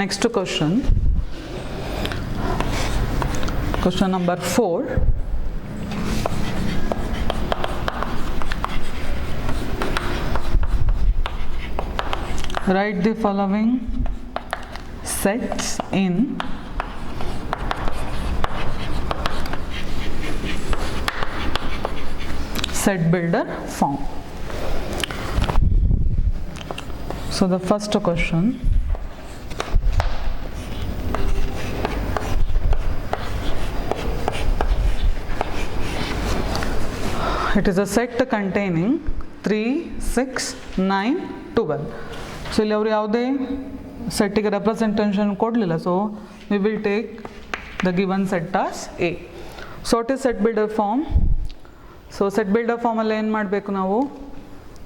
Next question. Question number 4. Write the following sets in set builder form. So the first question, it is a set containing 3, 6, 9, 12. So ಇಲ್ಲಿ ಅವರು ಯಾವುದೇ ಸೆಟ್ಟಿಗೆ representation ಕೊಡಲಿಲ್ಲ, so we will take the given set as a. So it is set builder form. So set builder ಫಾರ್ಮಲ್ಲಿ ಏನು ಮಾಡಬೇಕು ನಾವು,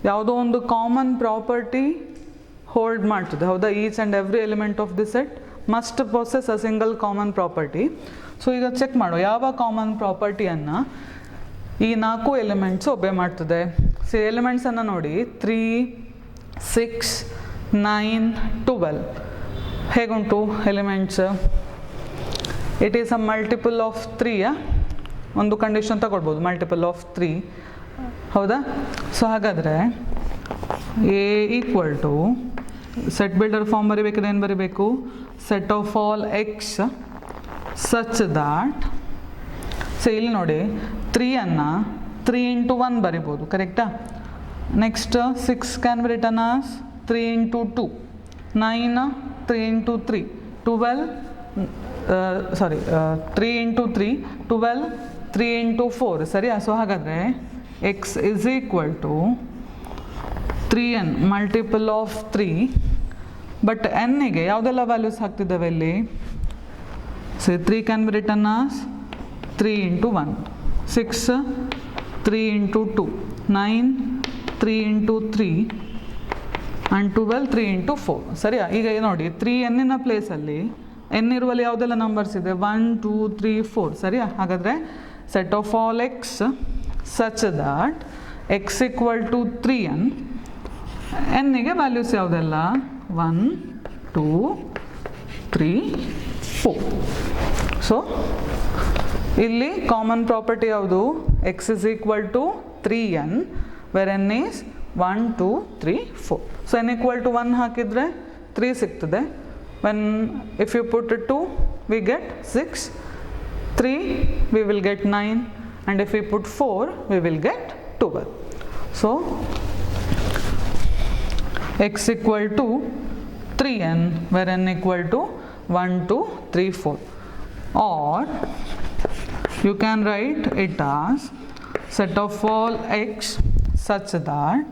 ಯಾವುದೋ ಒಂದು ಕಾಮನ್ ಪ್ರಾಪರ್ಟಿ ಹೋಲ್ಡ್ ಮಾಡ್ತದೆ, ಹೌದಾ? Each and every element of the set must possess a single common property. So ಈಗ check ಮಾಡೋ ಯಾವ ಕಾಮನ್ ಪ್ರಾಪರ್ಟಿಯನ್ನು ಈ 4 ಎಲಿಮೆಂಟ್ಸ್ ಒಬೆ ಮಾಡ್ತದೆ. ಸೊ ಎಲಿಮೆಂಟ್ಸನ್ನು ನೋಡಿ, 3, 6, 9, 12 ಹೇಗುಂಟು elements? It is a multiple of 3. ಒಂದು ಕಂಡೀಷನ್ ತಗೊಳ್ಬೋದು, ಮಲ್ಟಿಪಲ್ ಆಫ್ 3, ಹೌದಾ? ಸೊ ಹಾಗಾದರೆ A equal to set builder form ಬರೀಬೇಕಾದ್ರೆ ಏನು ಬರೀಬೇಕು? Set of all x such that. So ಇಲ್ಲಿ ನೋಡಿ, 3ಅನ್ನು 3 into 1 ಬರಿಬೋದು, ಕರೆಕ್ಟಾ? Next 6 can be written as 3 into 2, 9 3 into 3, 12 3 into 3, 12 3 into 4, ಸರಿಯಾ? ಸೊ ಹಾಗಾದರೆ x is equal to 3n multiple of 3, but ಎನ್ನಿಗೆ ಯಾವುದೆಲ್ಲ ವ್ಯಾಲ್ಯೂಸ್ ಹಾಕ್ತಿದ್ದಾವೆ ಇಲ್ಲಿ? So 3 can be written as 3 into 1, 6 3 into 2, 9 3 into 3 and 12 3 into 4, ಸರಿಯಾ? ಈಗ ನೋಡಿ, 3 ಎನ್ನಿನ ಪ್ಲೇಸಲ್ಲಿ ಎನ್ ಇರುವಲ್ಲಿ ಯಾವುದೆಲ್ಲ ನಂಬರ್ಸ್ ಇದೆ? 1 2 3 4, ಸರಿಯಾ? ಹಾಗಾದರೆ set of all x such that x equal to 3n, ಎನ್ನಿಗೆ ವ್ಯಾಲ್ಯೂಸ್ ಯಾವುದೆಲ್ಲ? 1 2 3 4. ಸೊ ಇಲ್ಲಿ ಕಾಮನ್ ಪ್ರಾಪರ್ಟಿ ಯಾವುದು? X is equal to 3n where n is 1 2 3 4. So n equal to 1 ಹಾಕಿದರೆ 3 ಸಿಗ್ತದೆ. When if you put 2 we get 6, 3 we will get 9, and if you put 4 we will get 12. So X equal to 3n where n equal to 1 2 3 4. Or you can write it as set of all x such that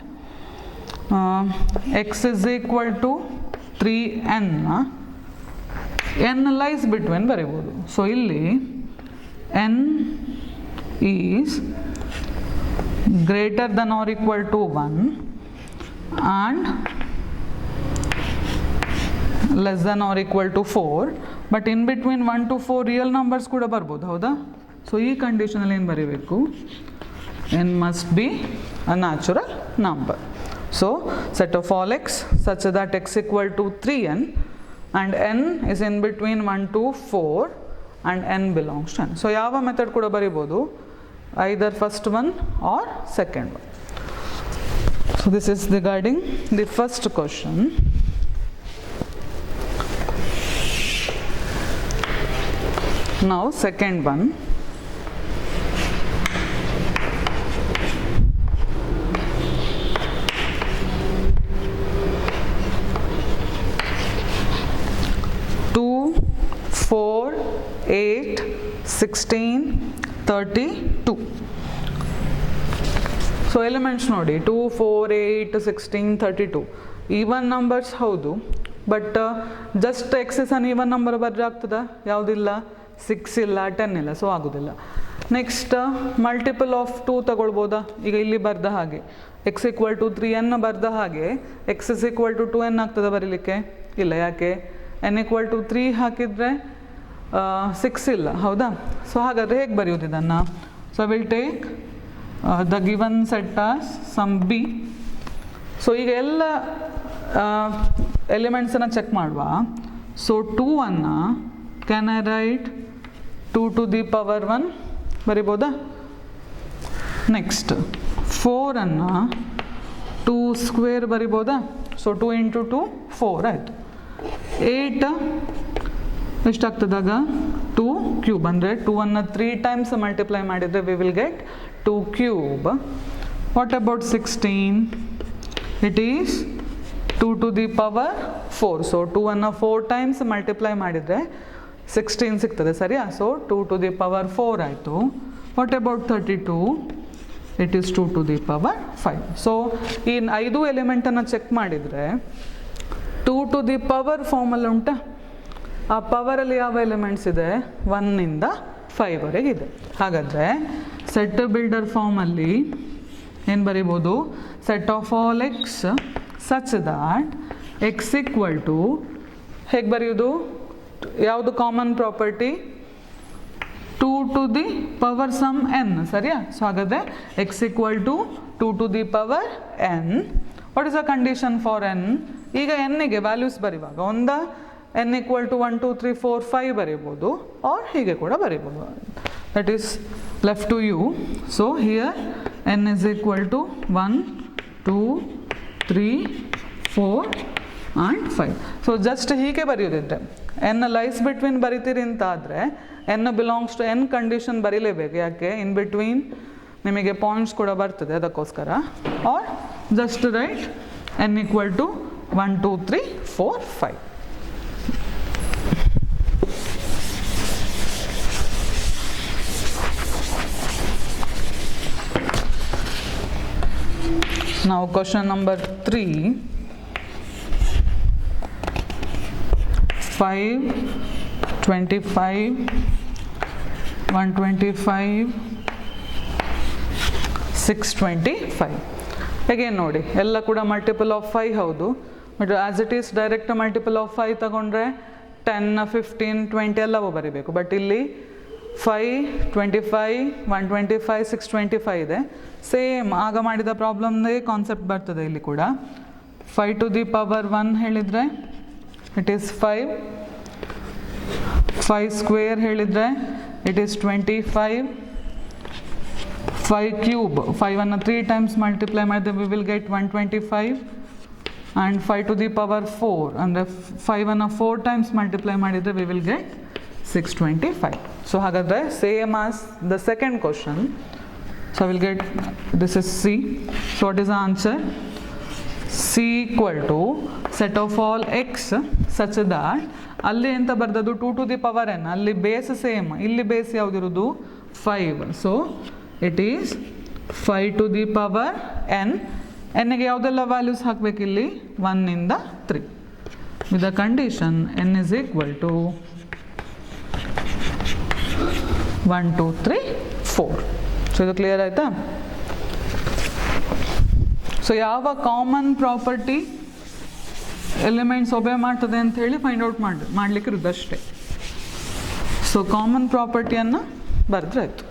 x is equal to 3n. n lies between ಬರೀಬೋದು. So ಇಲ್ಲಿ n is greater than or equal to 1 and less than or equal to 4, but in between 1 to 4 real numbers ಕೂಡ ಬರ್ಬೋದು, ಹೌದಾ? So ಈ ಕಂಡೀಷನಲ್ಲಿ ಏನು ಬರೀಬೇಕು? n must be a natural number. So set of all x such that x equal to 3n and n is in between 1 to 4 and n belongs to n. So ಯಾವ method ಕೂಡ ಬರೀಬೋದು, either first one or second one. So this is regarding the first question. Now second one. Two, 4, 8, 16, 32. So elements ನೋಡಿ, 2, 4, 8, 16, 32 even numbers ಹೌದು, but just except an even number ಬರ್ರೆ ಆಗ್ತದ? ಯಾವುದಿಲ್ಲ, 6 ಇಲ್ಲ, 10 ಇಲ್ಲ, ಸೊ ಆಗೋದಿಲ್ಲ. ನೆಕ್ಸ್ಟ್ ಮಲ್ಟಿಪಲ್ ಆಫ್ 2 ತಗೊಳ್ಬೋದಾ? ಈಗ ಇಲ್ಲಿ ಬರ್ದ ಹಾಗೆ ಎಕ್ಸ್ ಈಕ್ವಲ್ ಟು 3n ಬರ್ದ ಹಾಗೆ X is equal to 2n ಆಗ್ತದೆ ಬರೀಲಿಕ್ಕೆ? ಇಲ್ಲ. ಯಾಕೆ? n ಈಕ್ವಲ್ ಟು 3 ಹಾಕಿದರೆ 6 ಇಲ್ಲ, ಹೌದಾ? ಸೊ ಹಾಗಾದರೆ ಹೇಗೆ ಬರೆಯೋದು ಇದನ್ನು? So will take the given set as some B. So ಈಗ ಎಲ್ಲ ಎಲಿಮೆಂಟ್ಸನ್ನು ಚೆಕ್ ಮಾಡುವ. ಸೊ 2 ಅನ್ನು can I write 2 to the power 1 ಬರಿಬೋದಾ? ನೆಕ್ಸ್ಟ್ 4 ಅನ್ನು 2 ಸ್ಕ್ವೇರ್ ಬರಿಬೋದಾ? ಸೊ 2 ಇಂಟು 2 4 ಆಯಿತು. 8 ಎಷ್ಟಾಗ್ತದಾಗ 2 ಕ್ಯೂಬ್ ಅಂದರೆ 2 ಅನ್ನು 3 ಟೈಮ್ಸ್ ಮಲ್ಟಿಪ್ಲೈ ಮಾಡಿದರೆ we will get 2 cube. What about 16? It is 2 to the power 4. So 2 ಅನ್ನು 4 ಟೈಮ್ಸ್ ಮಲ್ಟಿಪ್ಲೈ ಮಾಡಿದರೆ 16 ಸಿಗ್ತದೆ, ಸರಿಯಾ? ಸೊ 2 ಟು ದಿ ಪವರ್ 4 ಆಯಿತು. What about 32? It is 2 to the power 5. So ಈ 5 ಎಲಿಮೆಂಟನ್ನು ಚೆಕ್ ಮಾಡಿದರೆ 2 ಟು ದಿ ಪವರ್ ಫಾರ್ಮಲ್ಲಿ ಉಂಟಾ? ಆ ಪವರಲ್ಲಿ ಯಾವ ಎಲಿಮೆಂಟ್ಸ್ ಇದೆ? 1ಇಂದ 5ವರೆಗೆ ಇದೆ. ಹಾಗಾದರೆ ಸೆಟ್ ಬಿಲ್ಡರ್ ಫಾರ್ಮಲ್ಲಿ ಏನು ಬರಿಬೋದು? Set of all x such that x equal to ಹೇಗೆ ಬರೆಯೋದು? ಯಾವುದು common property? 2 to the power some n, ಸರಿಯಾ? ಸೊ ಹಾಗಾದರೆ x equal to 2 to the power n. What is a condition for n? ಈಗ ಎನ್ನಿಗೆ ವ್ಯಾಲ್ಯೂಸ್ ಬರೆಯುವಾಗ ಒಂದ n equal to 1 2 3 4 5 ಬರೀಬೋದು, ಆರ್ ಹೀಗೆ ಕೂಡ ಬರೀಬೋದು. That is left to you. So here n is equal to 1 2 3 4 and 5. So just ಹೀಗೆ ಬರೆಯೋದಿದ್ರೆ ಎನ್ ಲೈಸ್ ಬಿಟ್ವೀನ್ ಬರಿತೀರಿ ಅಂತ ಆದರೆ n belongs to n condition ಬರೀಲೇಬೇಕು. ಯಾಕೆ? ಇನ್ ಬಿಟ್ವೀನ್ ನಿಮಗೆ ಪಾಯಿಂಟ್ಸ್ ಕೂಡ ಬರ್ತದೆ, ಅದಕ್ಕೋಸ್ಕರ. Or just write n equal to 1 2 3 4 5. Now question number 3. 5 25 125 625. Again ನೋಡಿ, ಎಲ್ಲ ಕೂಡ ಮಲ್ಟಿಪಲ್ ಆಫ್ 5 ಹೌದು. But as it is direct multiple of 5 ತಗೊಂಡ್ರೆ 10 15 20 ಎಲ್ಲವೂ ಬರೀಬೇಕು. ಬಟ್ ಇಲ್ಲಿ 5 25 125 625 ಇದೆ. ಸೇಮ್ ಆಗ ಮಾಡಿದ ಪ್ರಾಬ್ಲಮ್ದೇ ಕಾನ್ಸೆಪ್ಟ್ ಬರ್ತದೆ ಇಲ್ಲಿ ಕೂಡ. 5 ಟು ದಿ ಪವರ್ 1 ಹೇಳಿದರೆ ಇಟ್ ಈಸ್ 5. 5 ಸ್ಕ್ವೇರ್ ಹೇಳಿದರೆ ಇಟ್ ಈಸ್ 25. 5 ಕ್ಯೂಬ್ 5ಅನ್ನು 3 ಟೈಮ್ಸ್ ಮಲ್ಟಿಪ್ಲೈ ಮಾಡಿದ್ರೆ we will get 125. And 5 to the power 4 ಅಂದರೆ 5ಅನ್ನು 4 ಟೈಮ್ಸ್ ಮಲ್ಟಿಪ್ಲೈ ಮಾಡಿದರೆ ವಿ ವಿಲ್ ಗೆಟ್ 625. ಸೊ ಹಾಗಾದರೆ same as the second question. So I will get this is C. So what is the answer? C equal to set of all x such that, ಅಲ್ಲಿ ಎಂತ ಬರ್ದದ್ದು 2 to the power n, ಅಲ್ಲಿ base same, ಇಲ್ಲಿ base ಯಾವುದಿರೋದು 5. So it is 5 to the power n. ಎನ್ನಿಗೆ ಯಾವುದೆಲ್ಲ values ಹಾಕಬೇಕಿಲ್ಲಿ? 1ಇಂದ 3 with the condition n is equal to 1 2 3 4. So ಇದು ಕ್ಲಿಯರ್ ಆಯಿತಾ? ಸೊ ಯಾವ ಕಾಮನ್ ಪ್ರಾಪರ್ಟಿ ಎಲಿಮೆಂಟ್ಸ್ ಒಬೆ ಮಾಡ್ತದೆ ಅಂತ ಹೇಳಿ ಫೈಂಡ್ ಔಟ್ ಮಾಡಲಿಕ್ಕೆ ಇರೋದು ಅಷ್ಟೇ. ಸೊ ಕಾಮನ್ ಪ್ರಾಪರ್ಟಿಯನ್ನು ಬರೆದ್ರೆ ಆಯಿತು.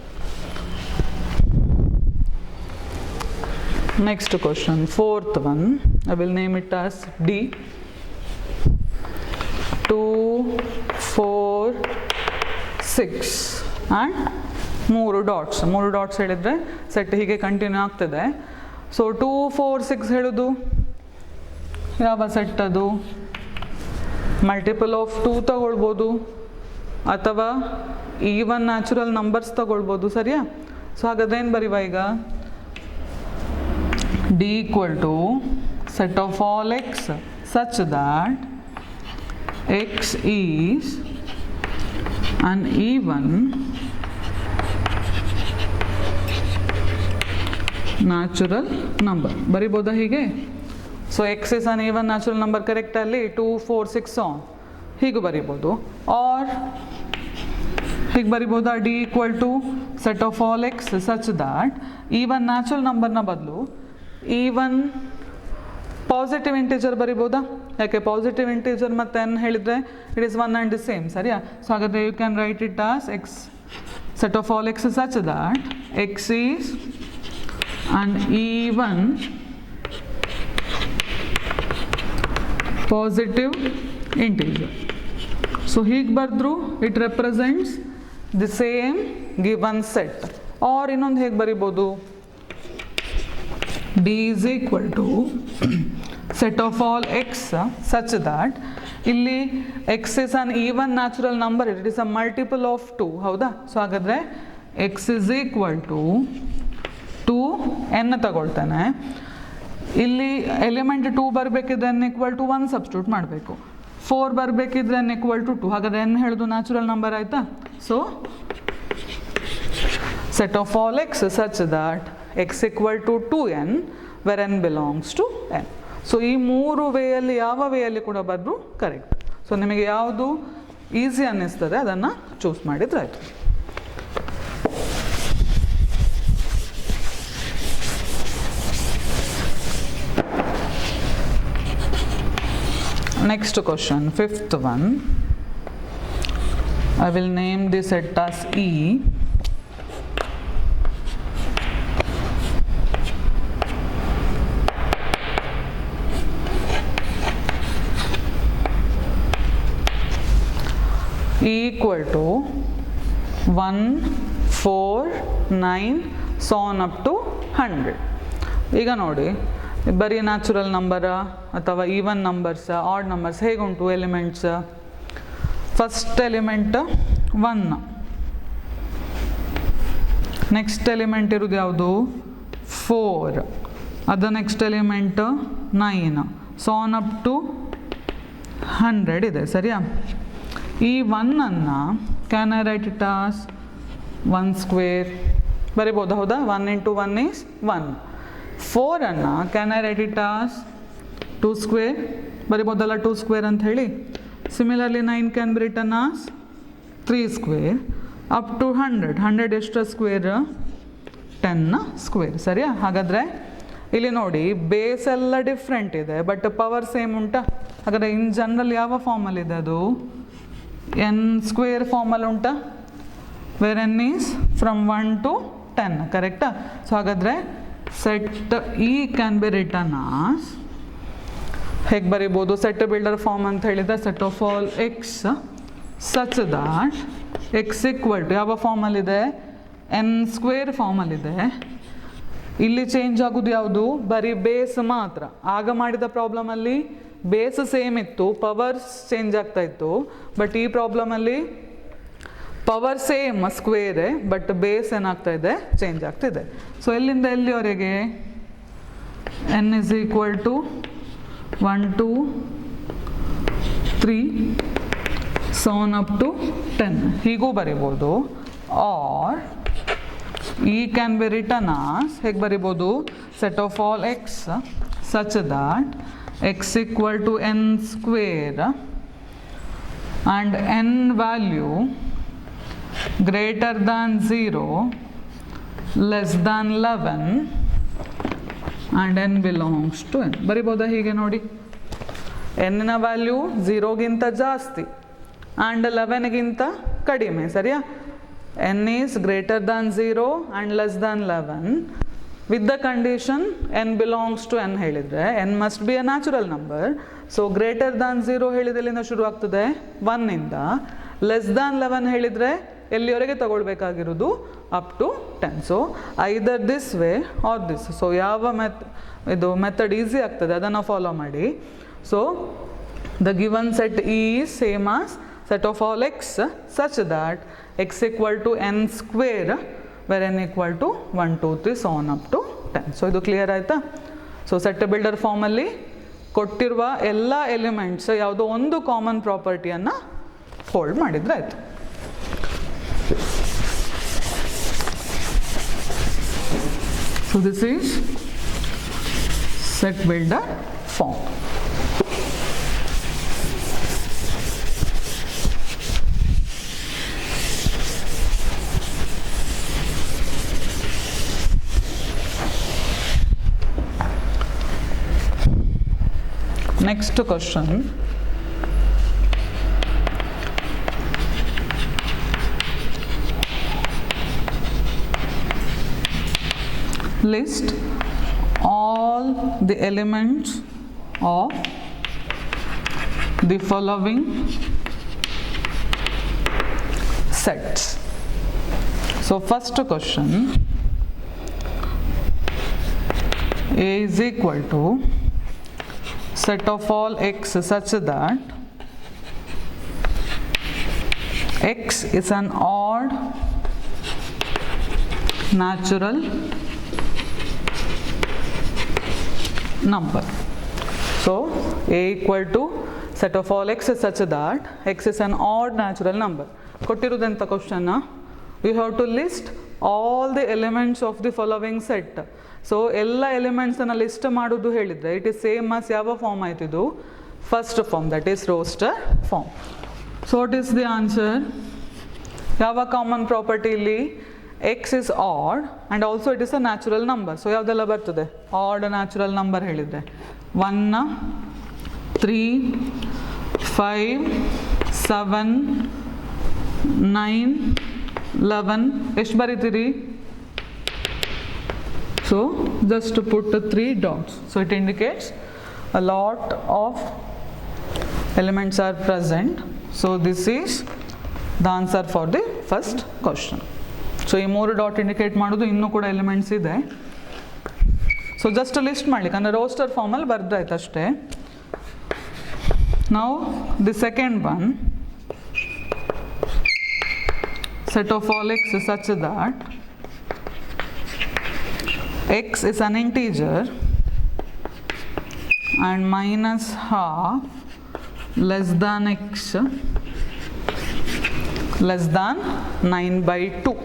Next question, fourth one. I will name it as D. 2 4 6 and 3 dots. 3 dots ಹೇಳಿದರೆ ಸೆಟ್ ಹೀಗೆ ಕಂಟಿನ್ಯೂ ಆಗ್ತದೆ. ಸೊ 2 4 6 ಹೇಳೋದು ಯಾವ ಸೆಟ್? ಅದು ಮಲ್ಟಿಪಲ್ ಆಫ್ 2 ತಗೊಳ್ಬೋದು ಅಥವಾ ಈವನ್ ನ್ಯಾಚುರಲ್ ನಂಬರ್ಸ್ ತಗೊಳ್ಬೋದು, ಸರಿಯಾ? ಸೊ ಹಾಗಾದ್ರೆ ಏನು ಬರೀವ ಈಗ? D equal to set of all x such that x is an even natural number. ಬರಿಬೋದಾ ಹೀಗೆ? So x is an even natural number, ಕರೆಕ್ಟಲ್ಲಿ 2 4 6 ಹೀಗೂ ಬರಿಬೋದು. ಆರ್ ಹೀಗೆ ಬರಿಬೋದಾ? D equal to set of all x such that even natural ನಂಬರ್ನ ಬದಲು even positive integer ಬರಿಬೋದಾ? ಯಾಕೆ? ಪಾಸಿಟಿವ್ ಇಂಟೀಜರ್ ಮತ್ತು ಎನ್ ಹೇಳಿದರೆ it is 1 and the same, ಸರಿಯಾ? ಸೊ ಹಾಗಾದರೆ you can write it as x set of all x such that x is an even positive integer. So ಹೀಗೆ ಬರೆದ್ರು it represents the same given set. Or ಇನ್ನೊಂದು ಹೇಗೆ ಬರಿಬೋದು, D is equal to set of all x such that ಇಲ್ಲಿ x is an even natural number, it is a multiple of 2, ಹೌದಾ? So ಹಾಗಾದರೆ x is equal to 2n ತಗೊಳ್ತಾನೆ. ಇಲ್ಲಿ element 2 ಬರಬೇಕಿದ್ರೆ n equal to 1 substitute ಮಾಡಬೇಕು. 4 ಬರಬೇಕಿದ್ರೆ n equal to 2, ಹಾಗಾದರೆ n ಹೇಳೋದು natural number ಆಯಿತಾ? So set of all x such that x equal to 2n where n belongs to n. So ಈ ಮೂರು ವೇಯಲ್ಲಿ ಯಾವ ವೇಯಲ್ಲಿ ಕೂಡ ಬರೆದು ಕರೆಕ್ಟ್. ಸೊ ನಿಮಗೆ ಯಾವುದು ಈಸಿ ಅನ್ನಿಸ್ತದೆ ಅದನ್ನು ಚೂಸ್ ಮಾಡಿದ್ರೆ ಆಯಿತು. Next question, fifth one. I will name this set as E. E equal to 1, 4, 9, so on up to 100. ಈಗ ನೋಡಿ, ಬರೀ ನ್ಯಾಚುರಲ್ ನಂಬರ ಅಥವಾ ಈವನ್ ನಂಬರ್ಸ ಆಡ್ ನಂಬರ್ಸ್ ಹೇಗುಂಟು elements. First element 1, next element ಇರೋದು ಯಾವುದು 4, ಅದು next element 9, so on up to 100 ಇದೆ, ಸರಿಯಾ? ಈ 1ಅನ್ನು can I write it as 1 square ಬರಿಬೋದು, ಹೌದಾ? 1 into 1 is 1. 4ಅನ್ನು can I write it as 2 square ಬರಿಬೋದಲ್ಲ, 2 ಸ್ಕ್ವೇರ್ ಅಂತ ಹೇಳಿ. Similarly 9 can be written as 3 square up to 100. 100 ಎಷ್ಟು ಸ್ಕ್ವೇರ್? 10 ಸ್ಕ್ವೇರ್, ಸರಿಯಾ? ಹಾಗಾದರೆ ಇಲ್ಲಿ ನೋಡಿ ಬೇಸ್ ಎಲ್ಲ ಡಿಫ್ರೆಂಟ್ ಇದೆ ಬಟ್ ಪವರ್ ಸೇಮ್ ಉಂಟಾ? ಹಾಗಾದರೆ ಇನ್ ಜನರಲ್ ಯಾವ ಫಾರ್ಮಲ್ಲಿದೆ ಅದು? n ಸ್ಕ್ವೇರ್ ಫಾರ್ಮಲ್ಲಿ ಉಂಟಾ? Where n is from 1 to 10, ಕರೆಕ್ಟಾ? ಸೊ ಹಾಗಾದರೆ set E can be written as ಹೇಗೆ ಬರಿಬೋದು? ಸೆಟ್ ಬಿಲ್ಡರ್ ಫಾರ್ಮ್ ಅಂತ ಹೇಳಿದರೆ set of all x such that x equal to ಯಾವ ಫಾರ್ಮಲ್ಲಿದೆ? n square ಫಾರ್ಮಲ್ಲಿದೆ. ಇಲ್ಲಿ ಚೇಂಜ್ ಆಗೋದು ಯಾವುದು? ಬರೀ ಬೇಸ್ ಮಾತ್ರ. ಆಗ ಮಾಡಿದ ಪ್ರಾಬ್ಲಮಲ್ಲಿ ಬೇಸ್ ಸೇಮ್ ಇತ್ತು, ಪವರ್ಸ್ ಚೇಂಜ್ ಆಗ್ತಾ ಇತ್ತು. ಬಟ್ ಈ ಪ್ರಾಬ್ಲಮಲ್ಲಿ ಪವರ್ ಸೇಮ್ ಸ್ಕ್ವೇರೇ, ಬಟ್ ಬೇಸ್ ಏನಾಗ್ತಾ ಇದೆ? ಚೇಂಜ್ ಆಗ್ತಿದೆ. ಸೊ ಎಲ್ಲಿಂದ ಎಲ್ಲಿವರೆಗೆ? n is equal to 1 to 3 so on up to 10 ಹೀಗೂ ಬರಿಬೋದು. Or E can be written as ಹೇಗೆ ಬರಿಬೋದು? set of all x such that x equal to n square and n value greater than 0 less than 11 and n belongs to n. ಬರಿಬೋದಾ ಹೀಗೆ ನೋಡಿ? n ನ value 0ಗಿಂತ ಜಾಸ್ತಿ and 11ಗಿಂತ ಕಡಿಮೆ, ಸರಿಯಾ? n is greater than 0 and less than 11 with the condition n belongs to n ಹೇಳಿದರೆ n must be a natural number. So greater than 0 ಹೇಳಿದ್ರೆ ಎಲ್ಲಿಂದ ಶುರು ಆಗ್ತದೆ? 1 ಇಂದ. ಲೆಸ್ ದ್ಯಾನ್ 11 ಹೇಳಿದರೆ ಎಲ್ಲಿವರೆಗೆ ತಗೊಳ್ಬೇಕಾಗಿರೋದು? Up to 10. So either this way or this. So ಯಾವ ಮೆಥಡ್ ಈಸಿ ಆಗ್ತದೆ ಅದನ್ನು ಫಾಲೋ ಮಾಡಿ. So the given set is same as set of all x such that x equal to n square where n equal to 1, 2, 3 so on up to 10. So ಇದು clear ಆಯಿತಾ? So set builder ಫಾರ್ಮಲ್ಲಿ ಕೊಟ್ಟಿರುವ ಎಲ್ಲ elements ಯಾವುದೋ ಒಂದು common ಪ್ರಾಪರ್ಟಿಯನ್ನು hold ಮಾಡಿದರೆ ಆಯಿತು. So this is set builder form. Next question. List all the elements of the following sets. So first question, A is equal to set of all x such that x is an odd natural number. So A equal to set of all x such that x is an odd natural number. ಕೊಟ್ಟಿರುವುದೆಂತ question, you have to list all the elements of the following set. So ಎಲ್ಲ ಎಲಿಮೆಂಟ್ಸನ್ನು list ಮಾಡೋದು ಹೇಳಿದರೆ it is same as ಯಾವ form ಆಯ್ತಿದ್ದು, first form, that is roster form. So what is the answer? ಯಾವ common property ಇಲ್ಲಿ? x is odd and also it is a natural number. So ಯಾವುದೆಲ್ಲ ಬರ್ತದೆ ಆಡ್ ನ್ಯಾಚುರಲ್ ನಂಬರ್ ಹೇಳಿದರೆ? 1, 3, 5, 7, 9, 11. ಎಷ್ಟು ಬರೀತೀರಿ? So just put 3 dots. So it indicates a lot of elements are present. So this is the answer for the first question. So ಈ 3 dot indicate ಮಾಡೋದು ಇನ್ನೂ ಕೂಡ elements ಇದೆ. ಸೊ ಜಸ್ಟ್ ಲಿಸ್ಟ್ ಮಾಡಲಿಕ್ಕೆ ಅಂದರೆ ರೋಸ್ಟರ್ ಫಾರ್ಮಲ್ಲಿ ಬರ್ದಾಯ್ತು ಅಷ್ಟೇ. ನಾವು the second one, set of all x such that x is an integer and minus half less than x less than 9/2.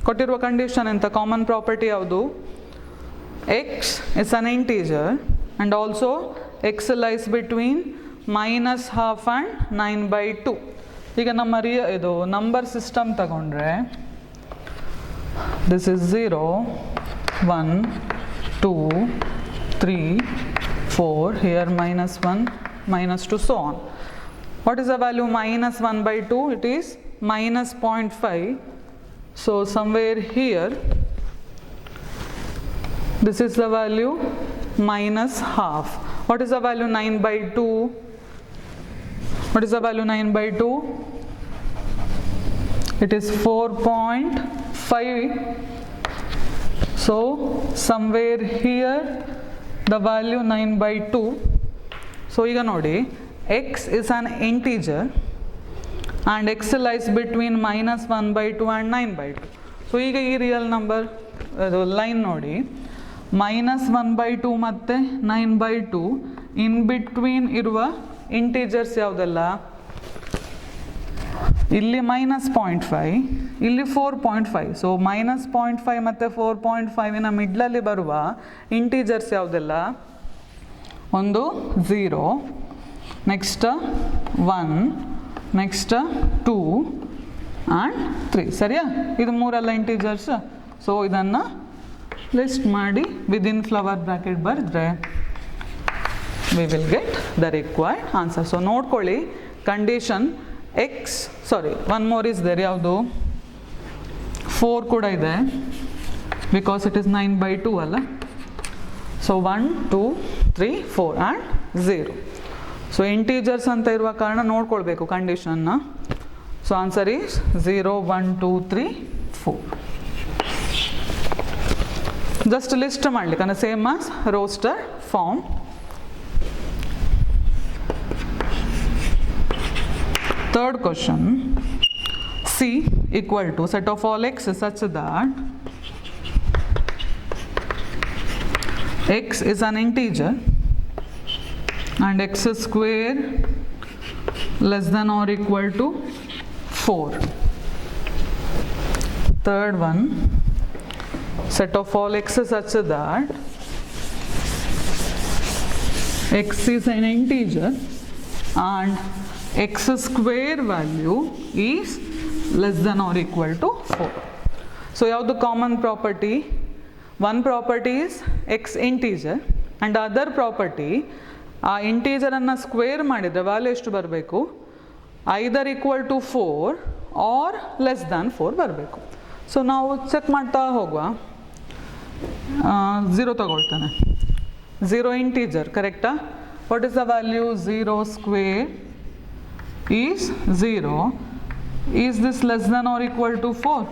ಕೊಟ್ಟಿರುವ ಕಂಡೀಷನ್ ಎಂತ? ಕಾಮನ್ ಪ್ರಾಪರ್ಟಿ ಯಾವುದು? X is an integer and also X lies between -12 and 9/2. ಈಗ ನಮ್ಮ ಇದು number system ತಗೊಂಡ್ರೆ this is 0, 1, 2, 3, 4, here -1, -2, so on. What is the value -1/2? It is -0.5. So somewhere here this is the value -half. What is the value 9/2? What is the value 9/2? It is 4.5. So somewhere here the value 9/2. So ಈಗ ನೋಡಿ, x is an integer and x lies between -1/2 and 9/2. So ಈಗ ಈ real number ಅದು line ನೋಡಿ, -1/2 ಮತ್ತು 9/2 in between ಇರುವ integers ಯಾವುದೆಲ್ಲ? ಇಲ್ಲಿ -0.5, ಇಲ್ಲಿ 4.5. ಸೊ -0.5 ಮತ್ತು 4.5 ಮಿಡ್ಲಲ್ಲಿ ಬರುವ ಇಂಟೀಜರ್ಸ್ ಯಾವುದೆಲ್ಲ? ಒಂದು 0, ನೆಕ್ಸ್ಟ್ 1, ನೆಕ್ಸ್ಟ್ 2 ಆ್ಯಂಡ್ 3. ಸರಿಯಾ? ಇದು ಮೂರೆಲ್ಲ ಇಂಟೀಜರ್ಸ್. ಸೊ ಇದನ್ನು ಲಿಸ್ಟ್ ಮಾಡಿ ವಿದಿನ್ ಫ್ಲವರ್ ಬ್ರ್ಯಾಕೆಟ್ ಬರೆದ್ರೆ we will get the required answer. So ನೋಡ್ಕೊಳ್ಳಿ condition x, sorry one more is there, ಯಾವುದು? 4 ಕೂಡ ಇದೆ ಬಿಕಾಸ್ ಇಟ್ ಇಸ್ 9/2 ಅಲ್ಲ. So 1, 2, 3, 4 and 0. ಸೊ ಇಂಟೀಜರ್ಸ್ ಅಂತ ಇರುವ ಕಾರಣ ನೋಡ್ಕೊಳ್ಬೇಕು ಕಂಡೀಷನ್ನ. So answer is 0, 1, 2, 3, 4. Just list ಮಾಡಲಿಕ್ಕೆ ಅಂದರೆ same as roster form. Third question, C equal to set of all x such that x is an integer and x square less than or equal to 4. Third one, set of all x such that x is an integer and x square value is less than or equal to 4. So ಯಾವುದು common property? one property is x integer and other property ಆ ಇಂಟೀಜರನ್ನು square ಮಾಡಿದರೆ value ಎಷ್ಟು ಬರಬೇಕು? Either equal to 4 or less than 4 ಬರಬೇಕು. So ನಾವು check ಮಾಡ್ತಾ ಹೋಗುವ. 0 ತಗೊಳ್ತಾನೆ, 0 ಇಂಟೀಜರ್ ಕರೆಕ್ಟಾ? what is the value? 0 square is 0. Is this less than or equal to 4?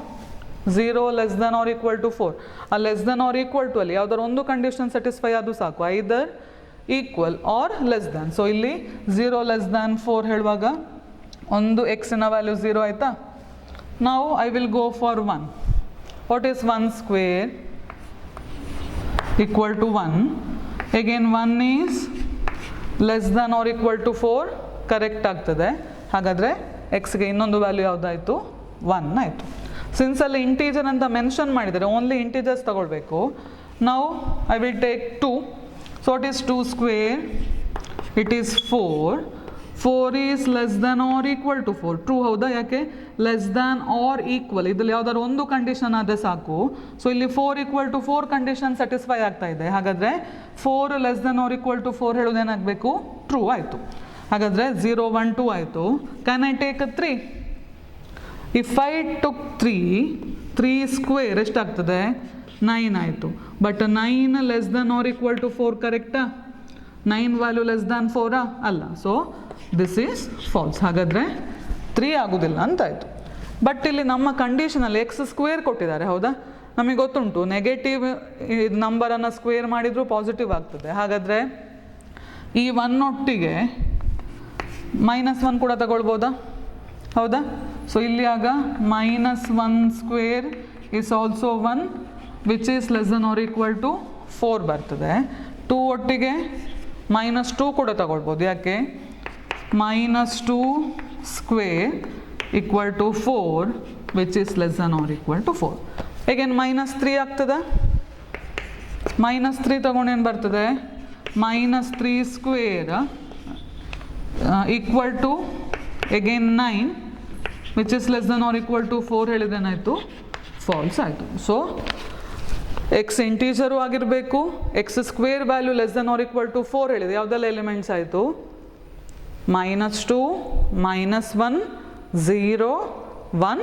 0 less than or equal to 4. A less than or equal to ಅಲ್ಲಿ ಯಾವ್ದಾರು ಒಂದು condition satisfy ಆದರೂ ಸಾಕು, either equal or less than. So ಇಲ್ಲಿ 0 less than 4 ಹೇಳುವಾಗ ಒಂದು ಎಕ್ಸಿನ value 0 ಆಯಿತಾ. ನಾವು I will go for 1. What is 1 square? Equal to 1. Again 1 is less than or equal to 4, correct ಆಗ್ತದೆ. ಹಾಗಾದರೆ ಎಕ್ಸ್ಗೆ ಇನ್ನೊಂದು ವ್ಯಾಲ್ಯೂ ಯಾವುದಾಯಿತು? 1 ಆಯಿತು. ಸಿನ್ಸ್ ಅಲ್ಲಿ ಇಂಟೀಜರ್ ಅಂತ ಮೆನ್ಷನ್ ಮಾಡಿದರೆ ಓನ್ಲಿ ಇಂಟೀಜರ್ಸ್ ತಗೊಳ್ಬೇಕು. ನಾವು I will take 2. So what is 2 square? It is 4. 4 is less than or equal to 4. True ಹೌದಾ? ಯಾಕೆ? ಲೆಸ್ ದ್ಯಾನ್ ಆರ್ ಈಕ್ವಲ್, ಇದರಲ್ಲಿ ಯಾವ್ದಾದ್ರು ಒಂದು ಕಂಡೀಷನ್ ಆದರೆ ಸಾಕು. ಸೊ ಇಲ್ಲಿ 4 ಈಕ್ವಲ್ ಟು 4 ಕಂಡೀಷನ್ ಸ್ಯಾಟಿಸ್ಫೈ ಆಗ್ತಾ ಇದೆ. ಹಾಗಾದರೆ 4 less than or equal to 4 ಹೇಳೋದೇನಾಗಬೇಕು? ಟ್ರೂ ಆಯಿತು. ಹಾಗಾದರೆ 0 1 2 ಆಯಿತು. Can I take 3? If I took 3 square ಎಷ್ಟಾಗ್ತದೆ? 9 ಆಯಿತು. But 9 less than or equal to 4 ಕರೆಕ್ಟಾ? 9 ವ್ಯಾಲ್ಯೂ ಲೆಸ್ ದ್ಯಾನ್ 4 ಅಲ್ಲ. So this is false. ಹಾಗಾದರೆ 3 ಆಗೋದಿಲ್ಲ ಅಂತಾಯಿತು. ಬಟ್ ಇಲ್ಲಿ ನಮ್ಮ ಕಂಡೀಷನಲ್ಲಿ ಎಕ್ಸ್ ಸ್ಕ್ವೇರ್ ಕೊಟ್ಟಿದ್ದಾರೆ, ಹೌದಾ? ನಮಗೆ ಗೊತ್ತುಂಟು ನೆಗೆಟಿವ್ ನಂಬರನ್ನು ಸ್ಕ್ವೇರ್ ಮಾಡಿದರೂ ಪಾಸಿಟಿವ್ ಆಗ್ತದೆ. ಹಾಗಾದರೆ ಈ 1 ಒಟ್ಟಿಗೆ -1 ಕೂಡ ತಗೊಳ್ಬೋದಾ? ಹೌದಾ? ಸೊ ಇಲ್ಲಿ ಆಗ -1 square is also 1 which is less than or equal to 4 ಬರ್ತದೆ. 2 ಒಟ್ಟಿಗೆ -2 ಕೂಡ ತಗೊಳ್ಬೋದು. ಯಾಕೆ? -2 square equal to 4 which is less than or equal to 4. Again -3 ಆಗ್ತದೆ. -3 ತಗೊಂಡೇನು ಬರ್ತದೆ? -3 square equal to again 9 which is less than or equal to 4 ಹೇಳಿದೇನಾಯಿತು? False ಆಯಿತು. ಸೊ ಎಕ್ಸ್ ಇಂಟೀಜರು ಆಗಿರಬೇಕು, x square value less than or equal to 4 ಹೇಳಿದೆ. ಯಾವುದೆಲ್ಲ elements ಆಯಿತು? -2, -1, 0, 1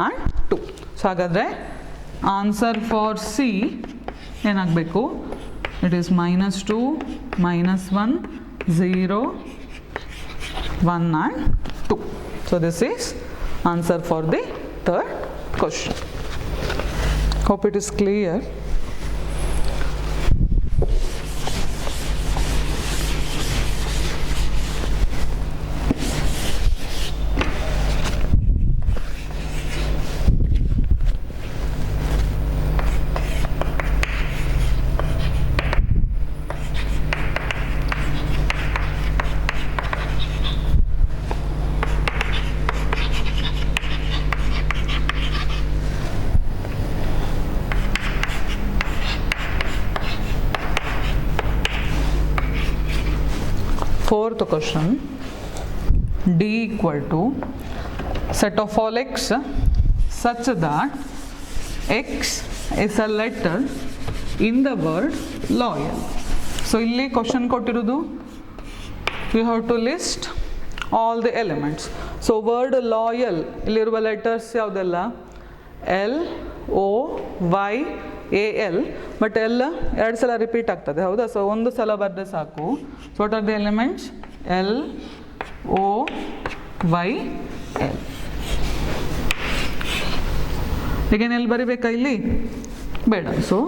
and 2. So ಹಾಗಾದರೆ ಆನ್ಸರ್ ಫಾರ್ ಸಿ ಏನಾಗಬೇಕು? It is -2, -1, 0, 1 and 2. So this is answer for the third question. Hope it is clear. Fourth question, D equal to set of all x such that x is a letter in the word loyal. So ಇಲ್ಲಿ question ಕೊಟ್ಟಿರೋದು you have to list all the elements. So word loyal ಇಲ್ಲಿರುವ letters ಯಾವುದೆಲ್ಲ? L O Y A L. But ಎಲ್ಲ 2 ಸಲ repeat ಆಗ್ತದೆ, ಹೌದಾ? So ಒಂದು ಸಲ ಬರೆದ್ರೆ ಸಾಕು. So what are the elements? L O Y L. ಈಗೇನು ಎಲ್ಲಿ ಬರಿಬೇಕಾ ಇಲ್ಲಿ? ಬೇಡ. So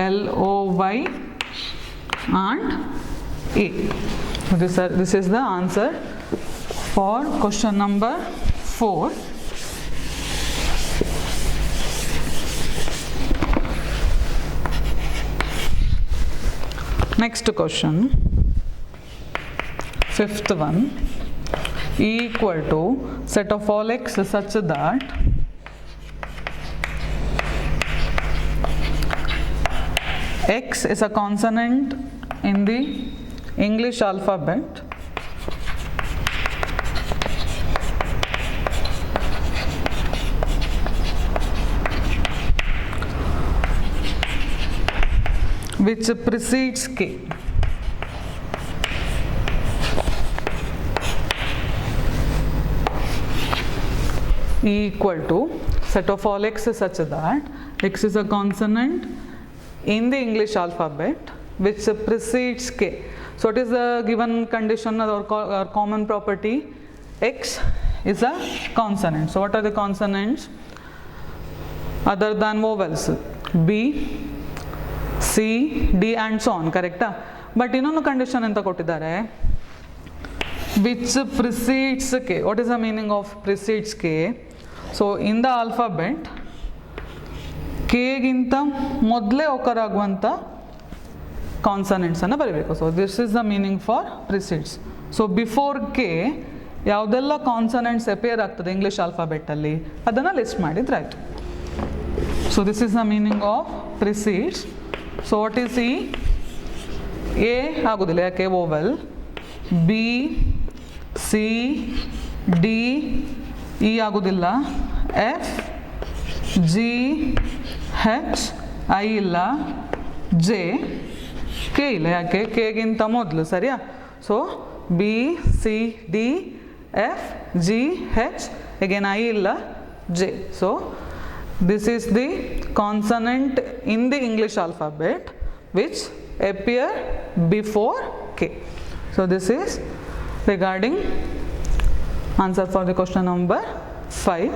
L O Y and A. This is the answer for question number 4. Next question, fifth one, E equal to set of all x such that x is a consonant in the English alphabet which precedes K. E equal to set of all x such that x is a consonant in the English alphabet which precedes K. So what is the given condition or common property? X is a consonant. So what are the consonants other than vowels? B, C, D and so on, correct? But ಇನ್ನೊಂದು condition ಅಂತ ಕೊಟ್ಟಿದ್ದಾರೆ, which precedes K. What is the meaning of precedes K? So in the alphabet K ಗಿಂತ ಮೊದಲೇ occur ಆಗುವಂಥ consonants ಅನ್ನು ಬರೀಬೇಕು. So this is the meaning for precedes. So before K ಯಾವುದೆಲ್ಲ consonants appear ಆಗ್ತದೆ ಇಂಗ್ಲೀಷ್ ಆಲ್ಫಾಬೆಟ್ಟಲ್ಲಿ ಅದನ್ನು ಲಿಸ್ಟ್ ಮಾಡಿದ್ರೆ ಆಯಿತು. So this is the meaning of precedes. So what is E? A ಆಗೋದಿಲ್ಲ, ಯಾಕೆ vowel. B, C, D, E ಆಗೋದಿಲ್ಲ. F, G, H, I ಇಲ್ಲ. ಜೆ, ಕೆ ಇಲ್ಲ, ಯಾಕೆ ಕೆಗಿಂತ ಮೊದಲು, ಸರಿಯಾ? So B, C, D, F, G, H, again I ಇಲ್ಲ, J. So this is the consonant in the English alphabet which appear before K. So this is regarding answer for the question number 5.